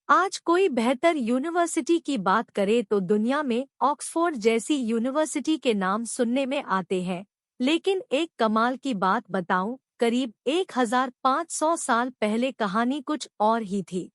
आज कोई बेहतर यूनिवर्सिटी की बात करे तो दुनिया में ऑक्सफोर्ड जैसी यूनिवर्सिटी के नाम सुनने में आते हैं। लेकिन एक कमाल की बात बताऊं, करीब 1500 साल पहले कहानी कुछ और ही थी।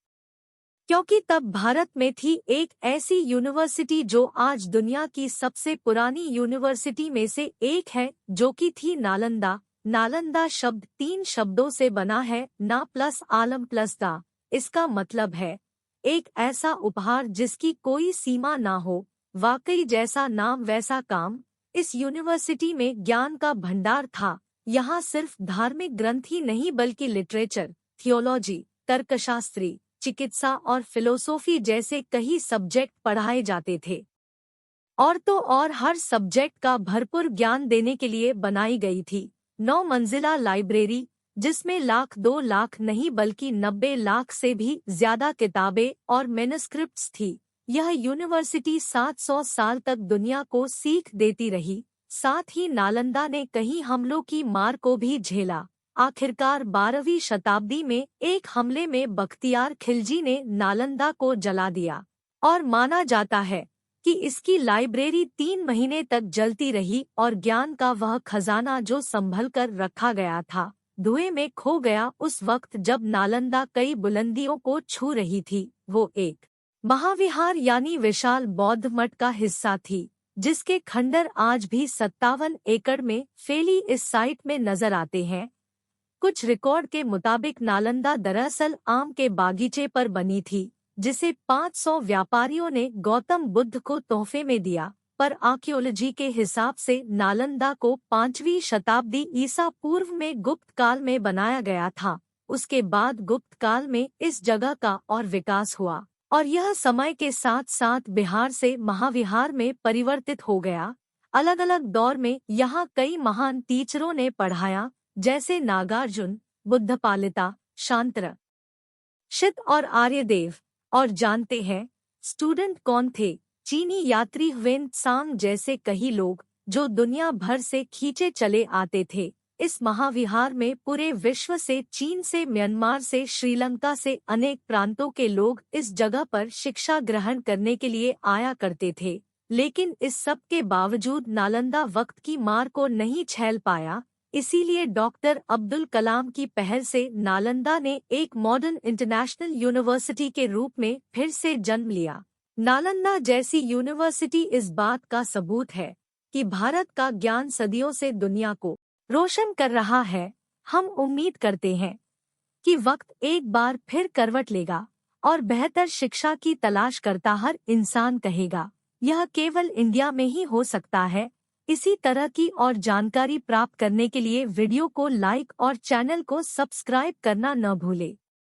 क्योंकि तब भारत में थी एक ऐसी यूनिवर्सिटी जो आज दुनिया की सबसे पुरानी यूनिवर्सिटी में से एक है, जो कि थी नालंदा। नालंदा शब्द 3 शब्दों से बना है, ना प्लस आलम प्लस दा। इसका मतलब है एक ऐसा उपहार जिसकी कोई सीमा ना हो। वाकई जैसा नाम वैसा काम। इस यूनिवर्सिटी में ज्ञान का भंडार था। यहाँ सिर्फ धार्मिक ग्रंथ ही नहीं बल्कि लिटरेचर, थियोलॉजी, तर्कशास्त्री, चिकित्सा और फिलोसोफी जैसे कई सब्जेक्ट पढ़ाए जाते थे। और तो और हर सब्जेक्ट का भरपूर ज्ञान देने के लिए बनाई गई थी 9 मंजिला लाइब्रेरी, जिसमें लाख 2 लाख नहीं बल्कि 90 लाख से भी ज्यादा किताबें और मैन्युस्क्रिप्ट्स थी। यह यूनिवर्सिटी 700 साल तक दुनिया को सीख देती रही। साथ ही नालंदा ने कई हमलों की मार को भी झेला। आखिरकार 12वीं शताब्दी में एक हमले में बख्तियार खिलजी ने नालंदा को जला दिया और माना जाता है कि इसकी लाइब्रेरी 3 महीने तक जलती रही और ज्ञान का वह खजाना जो संभल कर रखा गया था, धुएं में खो गया। उस वक्त जब नालंदा कई बुलंदियों को छू रही थी, वो एक महाविहार यानी विशाल बौद्ध मठ का हिस्सा थी, जिसके खंडर आज भी 57 एकड़ में फैली इस साइट में नजर आते हैं। कुछ रिकॉर्ड के मुताबिक नालंदा दरअसल आम के बागीचे पर बनी थी, जिसे 500 व्यापारियों ने गौतम बुद्ध को तोहफे में दिया। पर आर्कियोलॉजी के हिसाब से नालंदा को 5वीं शताब्दी ईसा पूर्व में गुप्त काल में बनाया गया था। उसके बाद गुप्त काल में इस जगह का और विकास हुआ और यह समय के साथ साथ बिहार से महाविहार में परिवर्तित हो गया। अलग अलग दौर में यहाँ कई महान टीचरों ने पढ़ाया, जैसे नागार्जुन, बुद्धपालिता, शांतरा, शित और आर्यदेव। और जानते हैं स्टूडेंट कौन थे? चीनी यात्री ह्वेन त्सांग जैसे कई लोग जो दुनिया भर से खींचे चले आते थे। इस महाविहार में पूरे विश्व से, चीन से, म्यांमार से, श्रीलंका से अनेक प्रांतों के लोग इस जगह पर शिक्षा ग्रहण करने के लिए आया करते थे। लेकिन इस सब के बावजूद नालंदा वक्त की मार को नहीं झेल पाया। इसीलिए डॉक्टर अब्दुल कलाम की पहल से नालंदा ने एक मॉडर्न इंटरनेशनल यूनिवर्सिटी के रूप में फिर से जन्म लिया। नालंदा जैसी यूनिवर्सिटी इस बात का सबूत है कि भारत का ज्ञान सदियों से दुनिया को रोशन कर रहा है। हम उम्मीद करते हैं कि वक्त एक बार फिर करवट लेगा और बेहतर शिक्षा की तलाश करता हर इंसान कहेगा, यह केवल इंडिया में ही हो सकता है। इसी तरह की और जानकारी प्राप्त करने के लिए वीडियो को लाइक और चैनल को सब्सक्राइब करना न भूले।